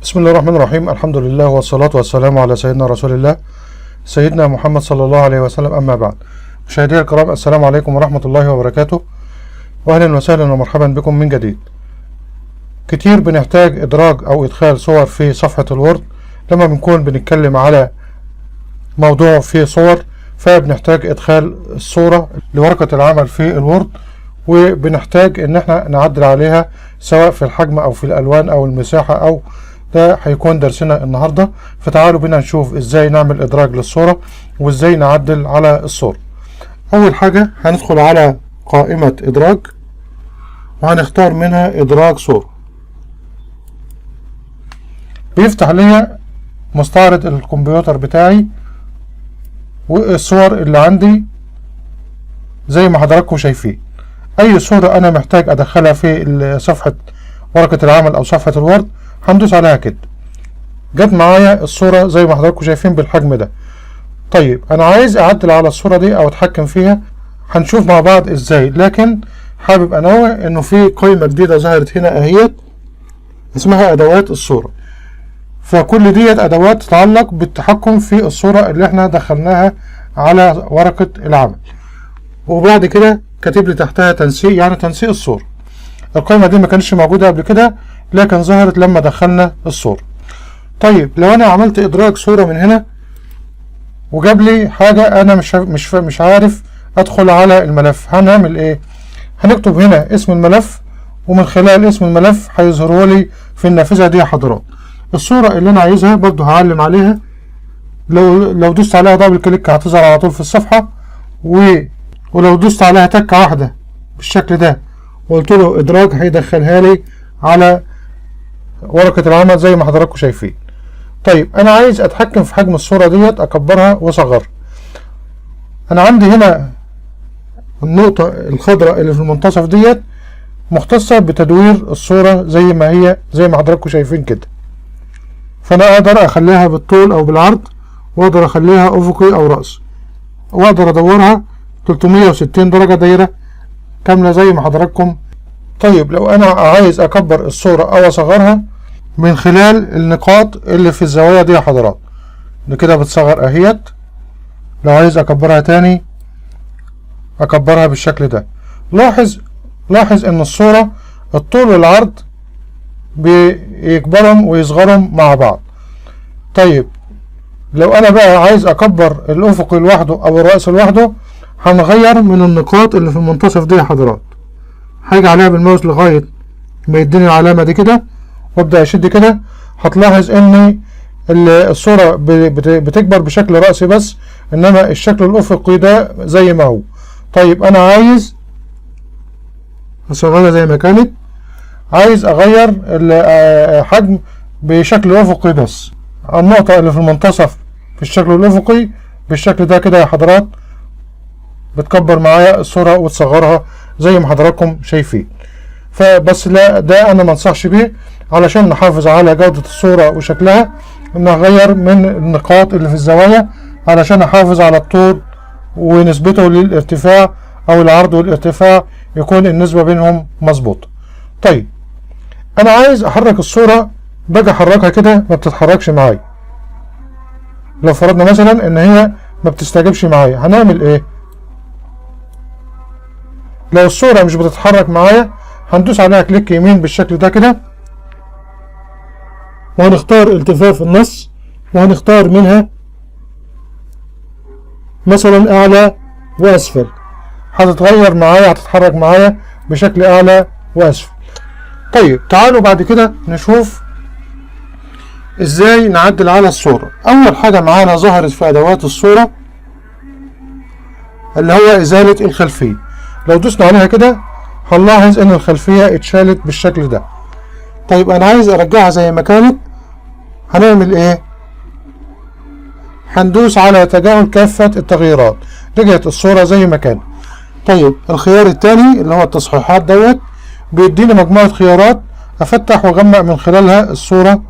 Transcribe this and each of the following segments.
بسم الله الرحمن الرحيم. الحمد لله والصلاة والسلام على سيدنا رسول الله سيدنا محمد صلى الله عليه وسلم. أما بعد، مشاهدينا الكرام، السلام عليكم ورحمة الله وبركاته، وأهلا وسهلا ومرحبا بكم من جديد. كتير بنحتاج إدراج أو إدخال صور في صفحة الوورد لما بنكون بنتكلم على موضوع فيه صور، فبنحتاج إدخال الصورة لورقة العمل في الوورد، وبنحتاج إن احنا نعدل عليها سواء في الحجم أو في الألوان أو المساحة، أو ده هيكون درسنا النهاردة. فتعالوا بينا نشوف ازاي نعمل ادراج للصورة وازاي نعدل على الصورة. اول حاجة هندخل على قائمة ادراج وهنختار منها ادراج صورة. بيفتح لي مستعرض الكمبيوتر بتاعي والصور اللي عندي زي ما حضراتكم شايفين. اي صورة انا محتاج ادخلها في صفحة ورقة العمل او صفحة الوورد هندوس عليها كده. جت معايا الصورة زي ما حضراتكم شايفين بالحجم ده. طيب انا عايز اعدل على الصورة دي او اتحكم فيها، هنشوف مع بعض ازاي. لكن حابب انوه انه في قائمة جديدة ظهرت هنا اهيت اسمها ادوات الصورة. فكل ديت ادوات تتعلق بالتحكم في الصورة اللي احنا دخلناها على ورقة العمل. وبعد كده كاتب لي تحتها تنسيق، يعني تنسيق الصورة. القائمة دي ما كانتش موجودة قبل كده لكن ظهرت لما دخلنا الصورة. طيب لو انا عملت ادراج صورة من هنا وجاب لي حاجة انا مش عارف ادخل على الملف، هنعمل ايه؟ هنكتب هنا اسم الملف، ومن خلال اسم الملف هيظهروا لي في النافذة دي يا حضرات الصورة اللي انا عايزها. برضو هعلم عليها، لو دوست عليها دبل كليك هتظهر على طول في الصفحة، ولو دوست عليها تكة واحدة بالشكل ده وقلت له ادراج هيدخلها لي على ورقة العمل زي ما حضراتكم شايفين. طيب انا عايز اتحكم في حجم الصورة ديت، اكبرها واصغرها. انا عندي هنا النقطة الخضراء اللي في المنتصف ديت مختصة بتدوير الصورة زي ما هي، زي ما حضراتكم شايفين كده. فانا اقدر اخليها بالطول او بالعرض، واقدر اخليها افقي او رأس، واقدر ادورها 360 درجة دايرة كاملة زي ما حضراتكم. طيب لو انا عايز اكبر الصورة او اصغرها من خلال النقاط اللي في الزوايا دي يا حضرات، دي كده بتصغر اهيت. لو عايز اكبرها تاني اكبرها بالشكل ده. لاحظ ان الصورة الطول والعرض بيكبرهم ويصغرهم مع بعض. طيب لو انا بقى عايز اكبر الافقي لوحده او الرأس لوحده، هنغير من النقاط اللي في المنتصف دي يا حضرات. هاجي عليها بالماوس لغاية ما يديني العلامة دي كده وابدأ اشد كده. هتلاحظ ان الصورة بتكبر بشكل رأسي بس، انما الشكل الافقي ده زي ما هو. طيب انا عايز اصغرها زي ما كانت، عايز اغير الحجم بشكل افقي بس. النقطة اللي في المنتصف في الشكل الافقي بالشكل ده كده يا حضرات بتكبر معايا الصورة وتصغرها زي ما حضراتكم شايفين. فبس لا، ده انا منصحش بيه علشان نحافظ على جودة الصورة وشكلها، ان اغير من النقاط اللي في الزوايا علشان احافظ على الطول ونسبته للارتفاع او العرض والارتفاع يكون النسبة بينهم مظبوطة. طيب انا عايز احرك الصورة، باجي احركها كده ما بتتحركش معايا. لو فرضنا مثلا ان هي ما بتستجيبش معايا، هنعمل ايه؟ لو الصورة مش بتتحرك معايا هندوس عليها كليك يمين بالشكل ده كده، وهنختار التفاف النص، وهنختار منها مثلا اعلى واسفل. هتتغير معايا، هتتحرك معايا بشكل اعلى واسفل. طيب تعالوا بعد كده نشوف ازاي نعدل على الصورة. اول حاجة معانا ظهرت في ادوات الصورة اللي هو ازالة الخلفية. لو دوسنا عليها كده هنلاحظ ان الخلفية اتشالت بالشكل ده. طيب انا عايز ارجعها زي ما كانت، هنعمل ايه؟ هندوس على تجاهل كافة التغييرات، رجعت الصورة زي ما كانت. طيب الخيار التاني اللي هو التصحيحات دوت بيديني مجموعة خيارات افتح واغمق من خلالها الصورة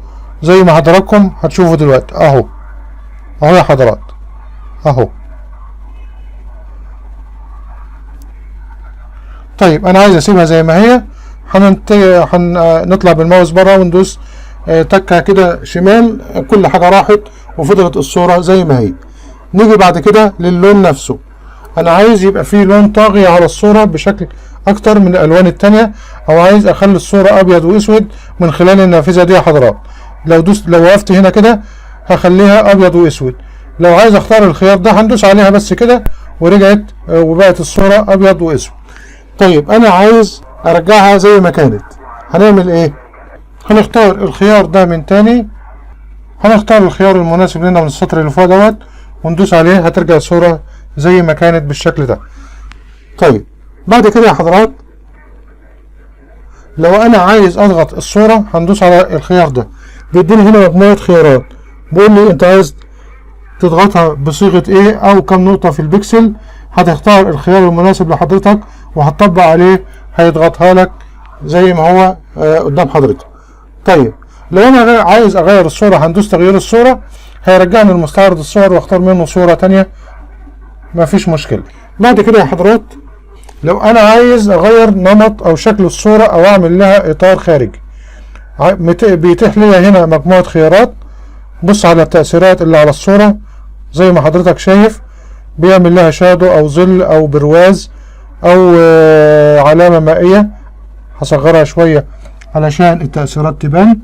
زي ما حضراتكم هتشوفوا دلوقتي. اهو يا حضرات اهو. طيب انا عايز اسيبها زي ما هي، هنطلع بالماوس بره وندوس تكة كده شمال، كل حاجة راحت وفضلت الصورة زي ما هي. نيجي بعد كده للون نفسه. انا عايز يبقى فيه لون طاغي على الصورة بشكل اكتر من الالوان التانية، او عايز اخلي الصورة ابيض واسود من خلال النافذة دي يا حضرات. لو وقفت هنا كده هخليها ابيض واسود. لو عايز اختار الخيار ده هندوس عليها بس كده ورجعت وبقت الصورة ابيض واسود. طيب انا عايز ارجعها زي ما كانت، هنعمل ايه؟ هنختار الخيار ده من تاني، هنختار الخيار المناسب لنا من السطر اللي فوق دوت وندوس عليه، هترجع الصورة زي ما كانت بالشكل ده. طيب بعد كده يا حضرات لو انا عايز اضغط الصورة هندوس على الخيار ده، بيديني هنا مجموعة خيارات، بيقول لي انت عايز تضغطها بصيغة ايه او كم نقطة في البكسل. هتختار الخيار المناسب لحضرتك وهتطبق عليه، هيضغطها لك زي ما هو قدام حضرتك. طيب لو انا عايز اغير الصورة هندوس تغيير الصورة، هيرجعني لمستعرض الصور واختار منه صورة تانية، مفيش مشكلة. بعد كده يا حضرات لو انا عايز اغير نمط او شكل الصورة او اعمل لها اطار خارجي، بيتيح لي هنا مجموعة خيارات. بص على التأثيرات اللي على الصورة زي ما حضرتك شايف، بيعمل لها شادو او ظل او برواز او علامة مائية. هصغرها شوية علشان التأثيرات تبان.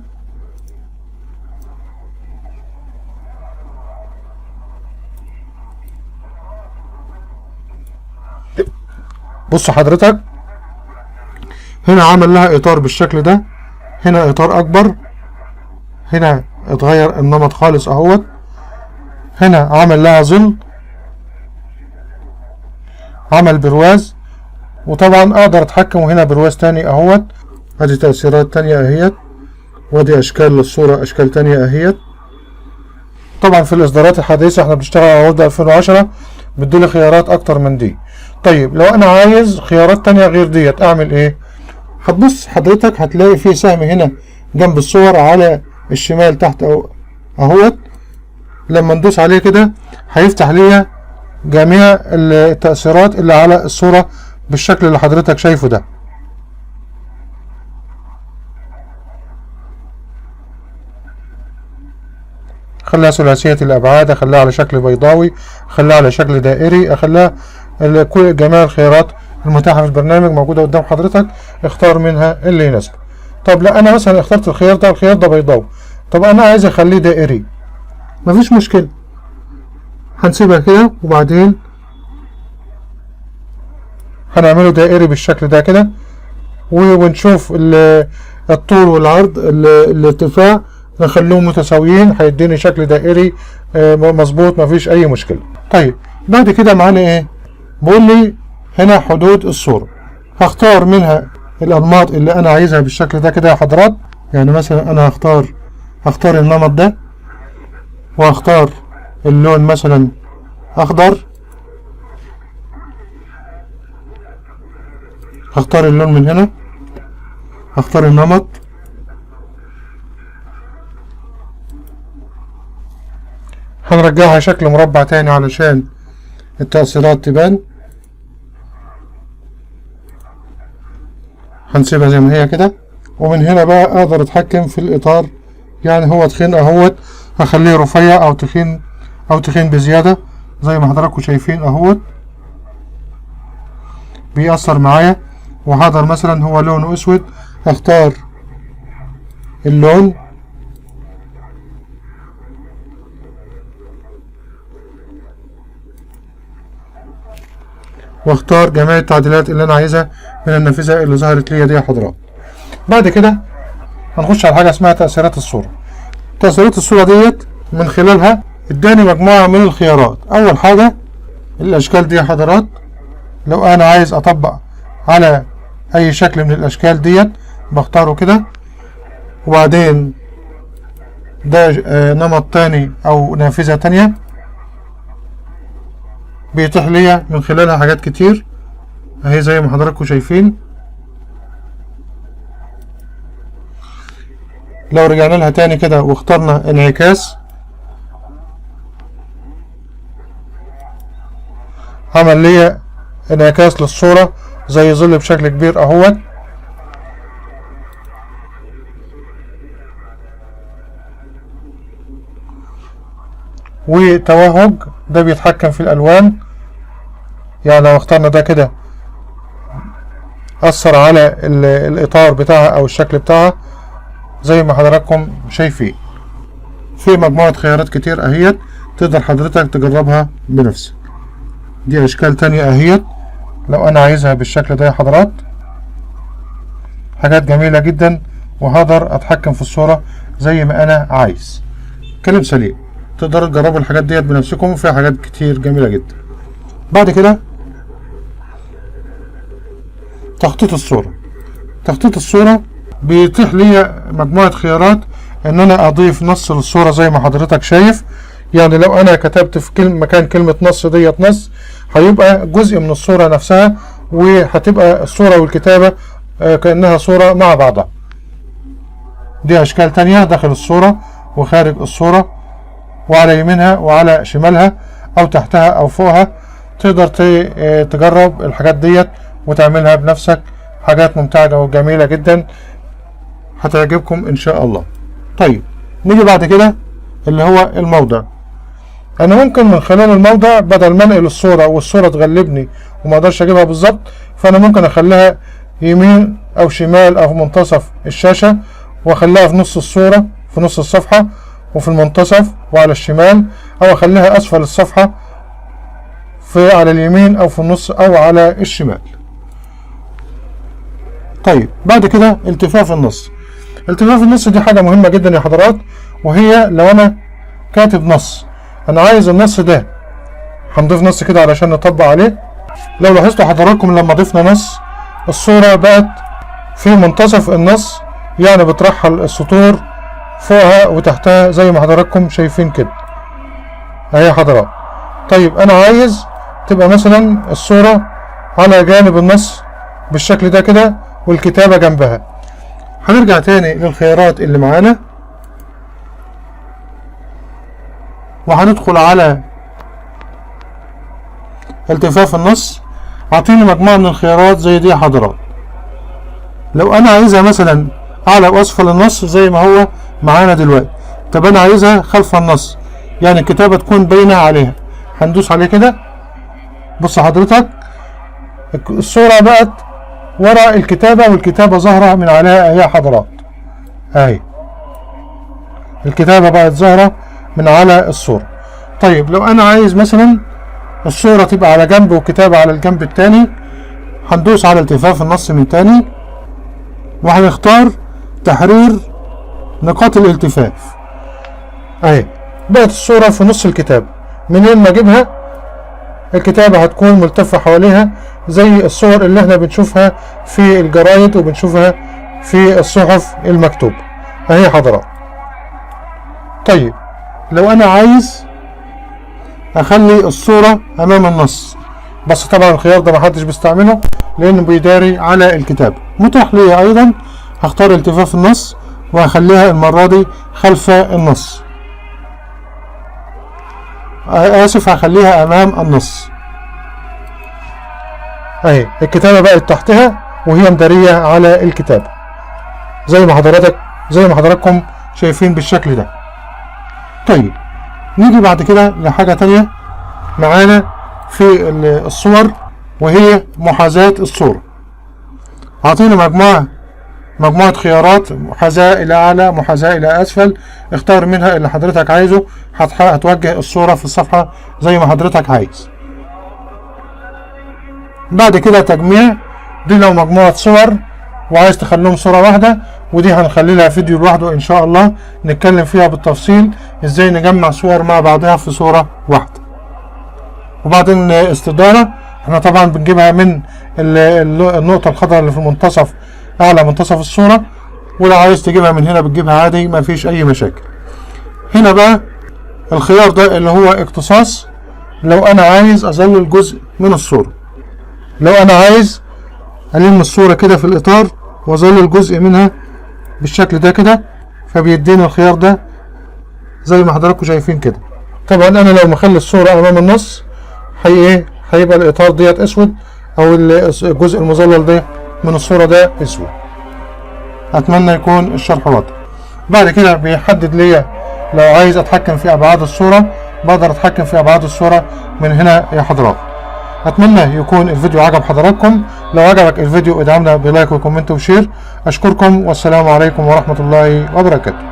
بص حضرتك هنا عمل لها اطار بالشكل ده، هنا اطار اكبر، هنا اتغير النمط خالص اهوت، هنا عمل لها ظل، عمل برواز، وطبعا اقدر اتحكم وهنا برواز تاني اهوت. ادي تأثيرات تانية اهيت، وادي اشكال للصورة اشكال تانية اهيت. طبعا في الاصدارات الحديثة احنا بنشتغل على وورد 2010 بتديلي خيارات اكتر من دي. طيب لو انا عايز خيارات تانية غير ديت اعمل ايه؟ هتبص حضرتك هتلاقي في سهم هنا جنب الصور على الشمال تحت اهوت، لما ندوس عليه كده هيفتح لي جميع التأثيرات اللي على الصورة بالشكل اللي حضرتك شايفه ده. خليها ثلاثية الابعاد، اخليها على شكل بيضاوي، اخليها على شكل دائري، اخليها كل جميع الخيارات المتاحة في البرنامج موجودة قدام حضرتك، اختار منها اللي يناسبك. طب لا انا مثلا اخترت الخيار ده بيضاوي، طب انا عايز اخليه دائري، مفيش مشكلة، هنسيبها كده وبعدين هنعمله دائري بالشكل ده كده، ونشوف الطول والعرض الارتفاع نخلوهم متساويين، هيديني شكل دائري مظبوط مفيش اي مشكلة. طيب بعد كده معانا ايه؟ بقول لي هنا حدود الصورة، هختار منها الانماط اللي انا عايزها بالشكل ده كده يا حضرات. يعني مثلا انا هختار النمط ده، وهختار اللون مثلا اخضر، هختار اللون من هنا، هختار النمط، هنرجعها شكل مربع تاني علشان التأثيرات تبان، هنسيبها زي ما هي كده. ومن هنا بقى اقدر اتحكم في الاطار، يعني هو تخين اهوت هخليه رفيع او تخين بزيادة زي ما حضراتكم شايفين اهوت بيأثر معايا. وهقدر مثلا هو لونه اسود هختار اللون، واختار جميع التعديلات اللي انا عايزها من النافذة اللي ظهرت لي دي يا حضرات. بعد كده هنخش على حاجة اسمها تأثيرات الصورة. تأثيرات الصورة ديت من خلالها اداني مجموعة من الخيارات. اول حاجة الاشكال دي يا حضرات، لو انا عايز اطبق على اي شكل من الاشكال ديت بختاره كده، وبعدين ده نمط تاني او نافذة تانية بيتيح ليا من خلالها حاجات كتير اهي زي ما حضراتكم شايفين. لو رجعنا لها تاني كده واخترنا انعكاس، عمل لي انعكاس للصورة زي ظل بشكل كبير اهوت. وتوهج، ده بيتحكم في الالوان. يعني لو اخترنا ده كده اثر على الاطار بتاعها او الشكل بتاعها زي ما حضراتكم شايفين. في مجموعة خيارات كتير اهيت تقدر حضرتك تجربها بنفسك. دي اشكال تانية اهيت لو انا عايزها بالشكل ده يا حضرات، حاجات جميلة جدا، وهقدر اتحكم في الصورة زي ما انا عايز. كلام سليم، تقدروا تجربوا الحاجات ديت بنفسكم، وفيها حاجات كتير جميلة جدا. بعد كده تخطيط الصورة. تخطيط الصورة بيتيح لي مجموعة خيارات ان انا اضيف نص للصورة زي ما حضرتك شايف. يعني لو انا كتبت في مكان كلمة نص ديت نص، هيبقى جزء من الصورة نفسها، وهتبقى الصورة والكتابة كأنها صورة مع بعضها. دي اشكال تانية داخل الصورة وخارج الصورة، وعلى يمينها وعلى شمالها او تحتها او فوقها. تقدر تجرب الحاجات ديت وتعملها بنفسك، حاجات ممتعة وجميلة جدا هتعجبكم ان شاء الله. طيب نيجي بعد كده اللي هو الموضع. انا ممكن من خلال الموضع بدل ما انقل الصورة والصورة تغلبني وما اقدرش اجيبها بالظبط، فانا ممكن اخليها يمين او شمال او في منتصف الشاشة، واخليها في نص الصورة في نص الصفحة وفي المنتصف وعلى الشمال، او اخليها اسفل الصفحة على اليمين او في النص او على الشمال. طيب بعد كده التفاف النص. التفاف النص دي حاجة مهمة جدا يا حضرات، وهي لو انا كاتب نص، انا عايز النص ده، هنضيف نص كده علشان نطبق عليه. لو لاحظتوا حضراتكم لما ضفنا نص، الصورة بقت في منتصف النص، يعني بترحل السطور فوقها وتحتها زي ما حضراتكم شايفين كده اهي يا حضرات. طيب انا عايز تبقى مثلا الصورة على جانب النص بالشكل ده كده، والكتابة جنبها. هنرجع تاني للخيارات اللي معانا، وهندخل على التفاف النص. اعطيني مجموعة من الخيارات زي دي يا حضرات. لو انا عايزها مثلا اعلى واسفل النص زي ما هو معانا دلوقتي، طب انا عايزها خلف النص، يعني الكتابة تكون باينة عليها. هندوس عليه كده، بص حضرتك الصورة بقت ورا الكتابة، والكتابة ظاهرة من عليها اهي يا حضرات اهي، الكتابة بقت ظاهرة من على الصورة. طيب لو انا عايز مثلا الصورة تبقى على جنب والكتابة على الجنب التاني، هندوس على التفاف النص من تاني، وهنختار تحرير نقاط الالتفاف اهي. بقت الصورة في نص الكتاب، منين ما اجيبها الكتابة هتكون ملتفة حواليها زي الصور اللي احنا بنشوفها في الجرايد وبنشوفها في الصحف المكتوبة اهي حضرات. طيب لو انا عايز اخلي الصورة امام النص، بس طبعا الخيار ده محدش بيستعمله لانه بيداري على الكتاب. متاح لي ايضا هختار التفاف النص وهخليها المرة دي خلف النص، اسف هخليها امام النص اهي. الكتابة بقت تحتها وهي مدارية على الكتاب زي ما حضراتكم شايفين بالشكل ده. طيب نيجي بعد كده لحاجة تانية معانا في الصور، وهي محاذاة الصورة. اعطينا مجموعة خيارات، محاذاة الى اعلى، محاذاة الى اسفل، اختار منها اللي حضرتك عايزه، هتوجه الصورة في الصفحة زي ما حضرتك عايز. بعد كده تجميع، دي لو مجموعة صور وعايز تخليهم صورة واحدة، ودي هنخلي لها فيديو لوحده ان شاء الله نتكلم فيها بالتفصيل ازاي نجمع صور مع بعضها في صورة واحدة. وبعدين استدارة، احنا طبعا بنجيبها من النقطة الخضراء اللي في المنتصف، اعلى منتصف الصورة، ولو عايز تجيبها من هنا بتجيبها عادي ما فيش اي مشاكل. هنا بقى الخيار ده اللي هو اقتصاص، لو انا عايز اظلل جزء من الصورة، لو انا عايز الم الصورة كده في الاطار واظلل جزء منها بالشكل ده كده، فبيديني الخيار ده زي ما حضراتكم شايفين كده. طبعا انا لو مخلي الصورة امام النص هيبقى الاطار ديت اسود، او الجزء المظلل ده من الصورة ده اسود. اتمنى يكون الشرح واضح. بعد كده بيحدد لي لو عايز اتحكم في ابعاد الصورة بقدر اتحكم في ابعاد الصورة من هنا يا حضرات. اتمنى يكون الفيديو عجب حضراتكم. لو عجبك الفيديو ادعمنا بلايك وكومنت وشير. اشكركم والسلام عليكم ورحمة الله وبركاته.